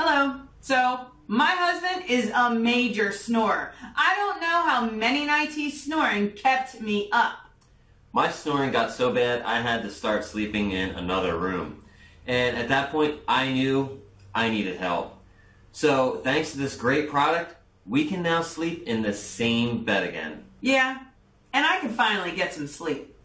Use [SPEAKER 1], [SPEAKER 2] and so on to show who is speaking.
[SPEAKER 1] Hello. So, my husband is a major snorer. I don't know how many nights he's snoring kept me up.
[SPEAKER 2] My snoring got so bad I had to start sleeping in another room. And at that point, I knew I needed help. So, thanks to this great product, we can now sleep in the same bed again.
[SPEAKER 1] Yeah, and I can finally get some sleep.